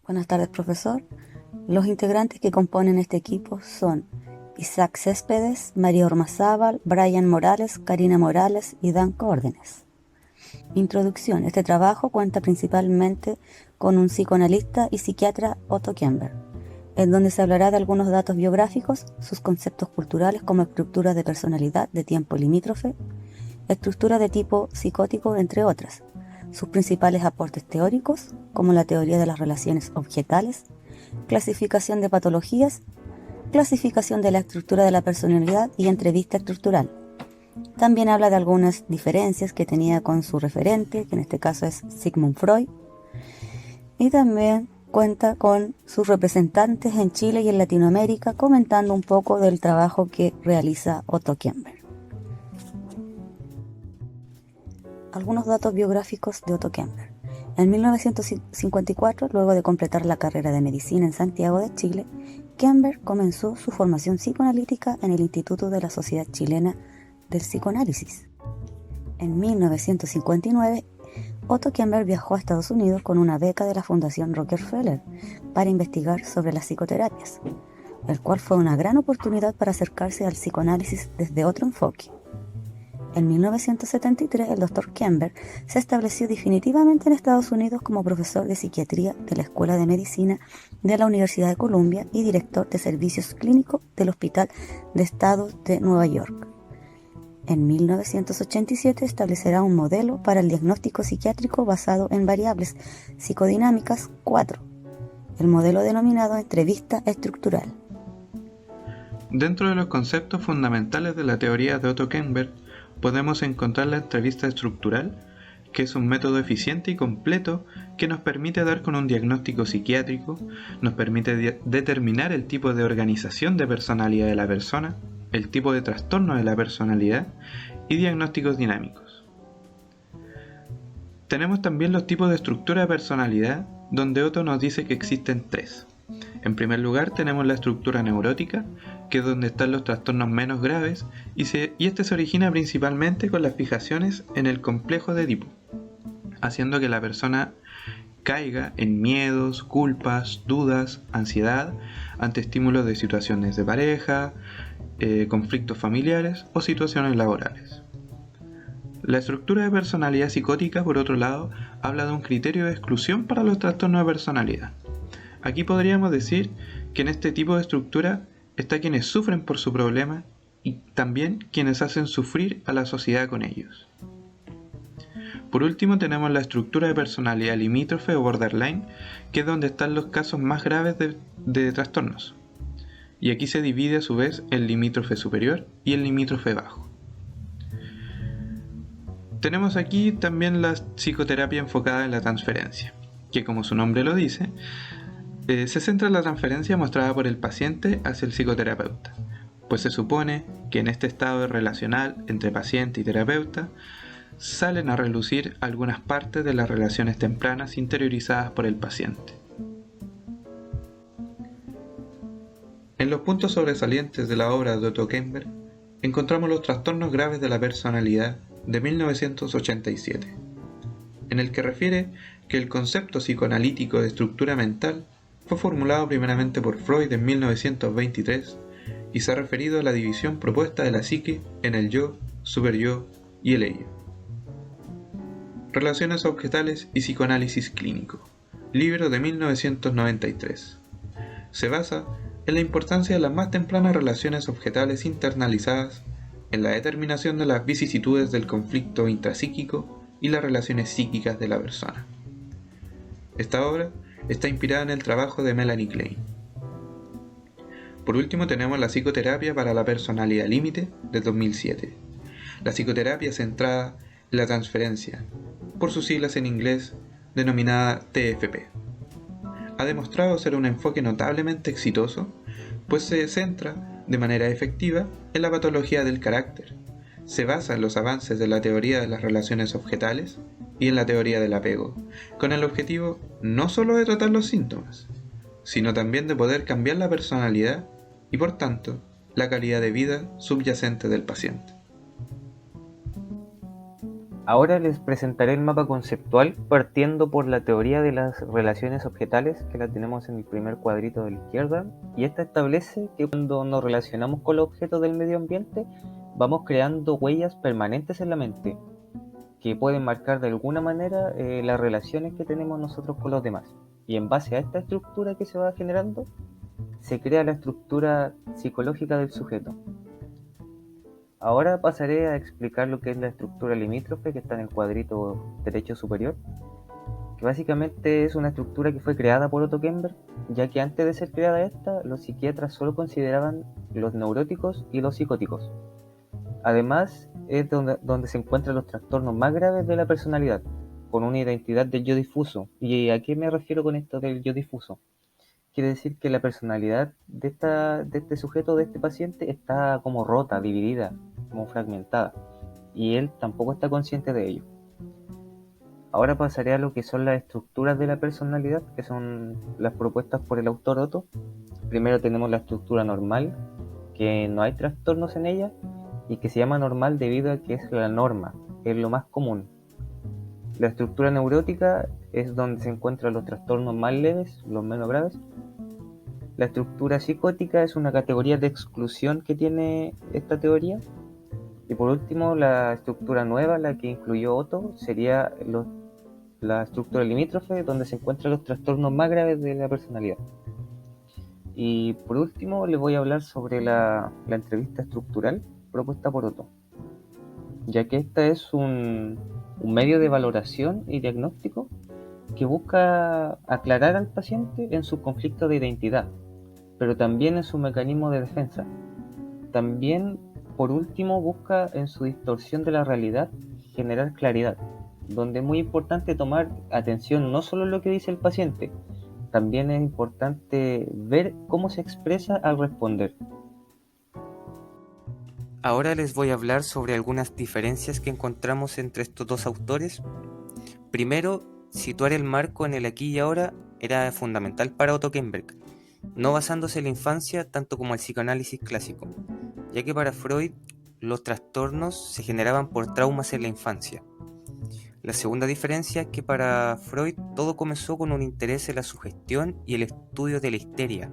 Buenas tardes, profesor. Los integrantes que componen este equipo son Isaac Céspedes, María Ormazábal, Brian Morales, Karina Morales y Dan Córdenes. Introducción. Este trabajo cuenta principalmente con un psicoanalista y psiquiatra, Otto Kemper, en donde se hablará de algunos datos biográficos, sus conceptos culturales como estructura de personalidad de tiempo limítrofe, estructura de tipo psicótico, entre otras, sus principales aportes teóricos, como la teoría de las relaciones objetales, clasificación de patologías, clasificación de la estructura de la personalidad y entrevista estructural. También habla de algunas diferencias que tenía con su referente, que en este caso es Sigmund Freud, y también cuenta con sus representantes en Chile y en Latinoamérica, comentando un poco del trabajo que realiza Otto Kemper. Algunos datos biográficos de Otto Kemper. En 1954, luego de completar la carrera de medicina en Santiago de Chile, Kemper comenzó su formación psicoanalítica en el Instituto de la Sociedad Chilena del Psicoanálisis. En 1959, Otto Kemper viajó a Estados Unidos con una beca de la Fundación Rockefeller para investigar sobre las psicoterapias, el cual fue una gran oportunidad para acercarse al psicoanálisis desde otro enfoque. En 1973, el Dr. Kemper se estableció definitivamente en Estados Unidos como profesor de psiquiatría de la Escuela de Medicina de la Universidad de Columbia y director de servicios clínicos del Hospital de Estado de Nueva York. En 1987 establecerá un modelo para el diagnóstico psiquiátrico basado en variables psicodinámicas 4, el modelo denominado entrevista estructural. Dentro de los conceptos fundamentales de la teoría de Otto Kemper, podemos encontrar la entrevista estructural, que es un método eficiente y completo que nos permite dar con un diagnóstico psiquiátrico, nos permite determinar el tipo de organización de personalidad de la persona, el tipo de trastorno de la personalidad y diagnósticos dinámicos. Tenemos también los tipos de estructura de personalidad, donde Otto nos dice que existen tres. En primer lugar tenemos la estructura neurótica, que es donde están los trastornos menos graves, y este se origina principalmente con las fijaciones en el complejo de Edipo, haciendo que la persona caiga en miedos, culpas, dudas, ansiedad ante estímulos de situaciones de pareja, conflictos familiares o situaciones laborales. La estructura de personalidad psicótica, por otro lado, habla de un criterio de exclusión para los trastornos de personalidad. Aquí podríamos decir que en este tipo de estructura está quienes sufren por su problema y también quienes hacen sufrir a la sociedad con ellos. Por último tenemos la estructura de personalidad limítrofe o borderline, que es donde están los casos más graves de trastornos. Y aquí se divide a su vez el limítrofe superior y el limítrofe bajo. Tenemos aquí también la psicoterapia enfocada en la transferencia, que como su nombre lo dice, se centra en la transferencia mostrada por el paciente hacia el psicoterapeuta, pues se supone que en este estado relacional entre paciente y terapeuta salen a relucir algunas partes de las relaciones tempranas interiorizadas por el paciente. En los puntos sobresalientes de la obra de Otto Kemper encontramos los trastornos graves de la personalidad de 1987, en el que refiere que el concepto psicoanalítico de estructura mental fue formulado primeramente por Freud en 1923 y se ha referido a la división propuesta de la psique en el yo, superyo y el ello. Relaciones objetales y psicoanálisis clínico, libro de 1993. Se basa en la importancia de las más tempranas relaciones objetales internalizadas en la determinación de las vicisitudes del conflicto intrapsíquico y las relaciones psíquicas de la persona. Esta obra está inspirada en el trabajo de Melanie Klein. Por último tenemos la psicoterapia para la personalidad límite de 2007. La psicoterapia centrada en la transferencia, por sus siglas en inglés denominada TFP. Ha demostrado ser un enfoque notablemente exitoso, pues se centra de manera efectiva en la patología del carácter, se basa en los avances de la teoría de las relaciones objetales y en la teoría del apego, con el objetivo no solo de tratar los síntomas, sino también de poder cambiar la personalidad y por tanto la calidad de vida subyacente del paciente. Ahora les presentaré el mapa conceptual partiendo por la teoría de las relaciones objetales, que la tenemos en el primer cuadrito de la izquierda, y esta establece que cuando nos relacionamos con los objetos del medio ambiente vamos creando huellas permanentes en la mente que pueden marcar de alguna manera las relaciones que tenemos nosotros con los demás. Y en base a esta estructura que se va generando, se crea la estructura psicológica del sujeto. Ahora pasaré a explicar lo que es la estructura limítrofe, que está en el cuadrito derecho superior, que básicamente es una estructura que fue creada por Otto Kemper, ya que antes de ser creada esta, los psiquiatras solo consideraban los neuróticos y los psicóticos. Además, es donde se encuentran los trastornos más graves de la personalidad, con una identidad del yo difuso. ¿Y a qué me refiero con esto del yo difuso? Quiere decir que la personalidad de este sujeto, de este paciente, está como rota, dividida, como fragmentada, y él tampoco está consciente de ello. Ahora pasaré a lo que son las estructuras de la personalidad, que son las propuestas por el autor Otto. Primero tenemos la estructura normal, que no hay trastornos en ella, y que se llama normal debido a que es la norma, es lo más común. La estructura neurótica es donde se encuentran los trastornos más leves, los menos graves. La estructura psicótica es una categoría de exclusión que tiene esta teoría. Y por último, la estructura nueva, la que incluyó Otto, sería la estructura limítrofe, donde se encuentran los trastornos más graves de la personalidad. Y por último, les voy a hablar sobre la entrevista estructural propuesta por Otto, ya que esta es un medio de valoración y diagnóstico que busca aclarar al paciente en su conflicto de identidad, pero también en su mecanismo de defensa. También, por último, busca en su distorsión de la realidad generar claridad, donde es muy importante tomar atención no solo en lo que dice el paciente, también es importante ver cómo se expresa al responder. Ahora les voy a hablar sobre algunas diferencias que encontramos entre estos dos autores. Primero, situar el marco en el aquí y ahora era fundamental para Otto Kemper, no basándose en la infancia tanto como el psicoanálisis clásico, ya que para Freud los trastornos se generaban por traumas en la infancia. La segunda diferencia es que para Freud todo comenzó con un interés en la sugestión y el estudio de la histeria.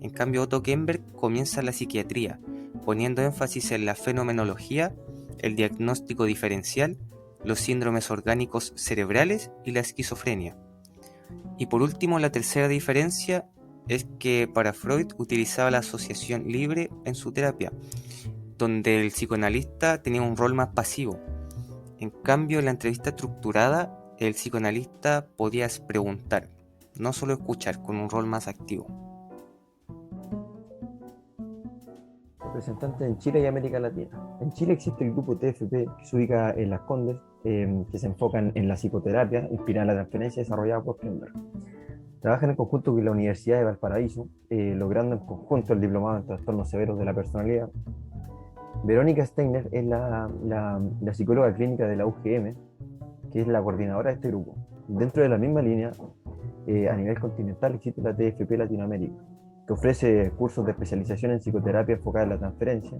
En cambio, Otto Kemper comienza la psiquiatría, poniendo énfasis en la fenomenología, el diagnóstico diferencial, los síndromes orgánicos cerebrales y la esquizofrenia. Y por último, la tercera diferencia es que para Freud utilizaba la asociación libre en su terapia, donde el psicoanalista tenía un rol más pasivo. En cambio, en la entrevista estructurada, el psicoanalista podía preguntar, no solo escuchar, con un rol más activo. Representantes en Chile y América Latina. En Chile existe el grupo TFP, que se ubica en Las Condes, que se enfocan en la psicoterapia inspirada en la transferencia desarrollada por Kemper. Trabajan en conjunto con la Universidad de Valparaíso, logrando en conjunto el diplomado en trastornos severos de la personalidad. Verónica Steiner es la psicóloga clínica de la UGM, que es la coordinadora de este grupo. Dentro de la misma línea, a nivel continental existe la TFP Latinoamérica, que ofrece cursos de especialización en psicoterapia enfocada en la transferencia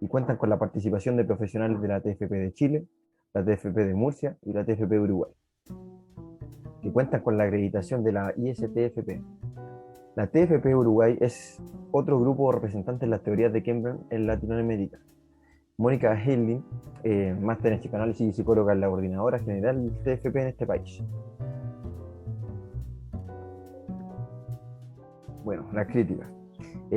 y cuentan con la participación de profesionales de la TFP de Chile, la TFP de Murcia y la TFP de Uruguay, que cuentan con la acreditación de la ISTFP. La TFP Uruguay es otro grupo representante en las teorías de Kemper en Latinoamérica. Mónica Heilin, máster en psicoanálisis y psicóloga, es la coordinadora general del TFP en este país. Bueno, la crítica.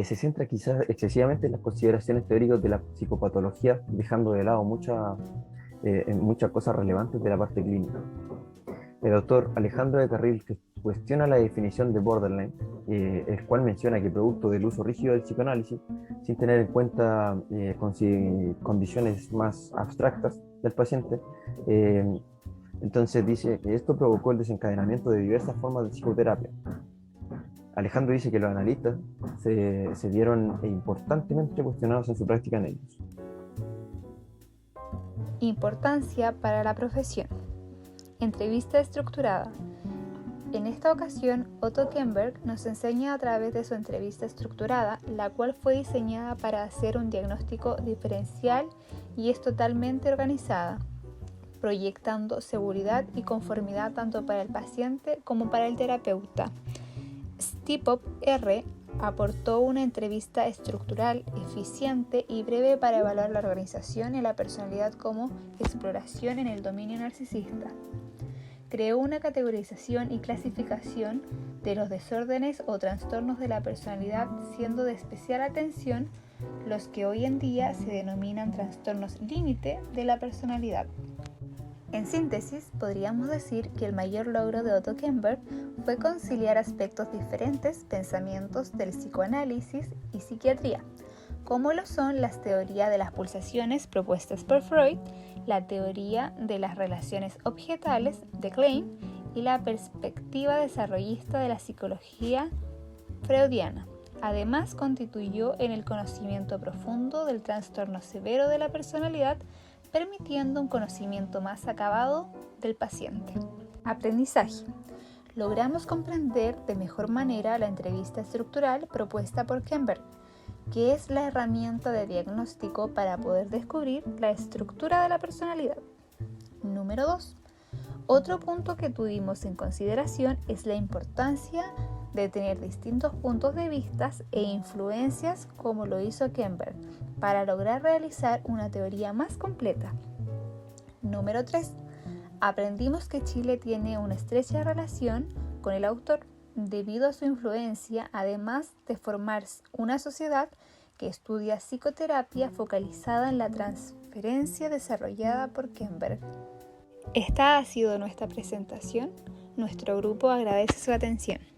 Se centra quizás excesivamente en las consideraciones teóricas de la psicopatología, dejando de lado muchas cosas relevantes de la parte clínica. El doctor Alejandro de Carril cuestiona la definición de borderline, el cual menciona que producto del uso rígido del psicoanálisis, sin tener en cuenta condiciones más abstractas del paciente, entonces dice que esto provocó el desencadenamiento de diversas formas de psicoterapia. Alejandro dice que los analistas se vieron importantemente cuestionados en su práctica en ellos. Importancia para la profesión. Entrevista estructurada. En esta ocasión, Otto Kemper nos enseña a través de su entrevista estructurada, la cual fue diseñada para hacer un diagnóstico diferencial y es totalmente organizada. proyectando seguridad y conformidad tanto para el paciente como para el terapeuta. Stipop R aportó una entrevista estructural, eficiente y breve para evaluar la organización y la personalidad como exploración en el dominio narcisista. Creó una categorización y clasificación de los desórdenes o trastornos de la personalidad, siendo de especial atención los que hoy en día se denominan trastornos límite de la personalidad. En síntesis, podríamos decir que el mayor logro de Otto Kemper fue conciliar aspectos diferentes, pensamientos del psicoanálisis y psiquiatría, como lo son las teorías de las pulsaciones propuestas por Freud, la teoría de las relaciones objetales de Klein y la perspectiva desarrollista de la psicología freudiana. Además, contribuyó en el conocimiento profundo del trastorno severo de la personalidad, permitiendo un conocimiento más acabado del paciente. Aprendizaje. Logramos comprender de mejor manera la entrevista estructural propuesta por Kemper, que es la herramienta de diagnóstico para poder descubrir la estructura de la personalidad. Número 2. Otro punto que tuvimos en consideración es la importancia de tener distintos puntos de vista e influencias como lo hizo Kemper para lograr realizar una teoría más completa. Número 3. Aprendimos que Chile tiene una estrecha relación con el autor debido a su influencia, además de formar una sociedad que estudia psicoterapia focalizada en la transferencia desarrollada por Kemper. Esta ha sido nuestra presentación. Nuestro grupo agradece su atención.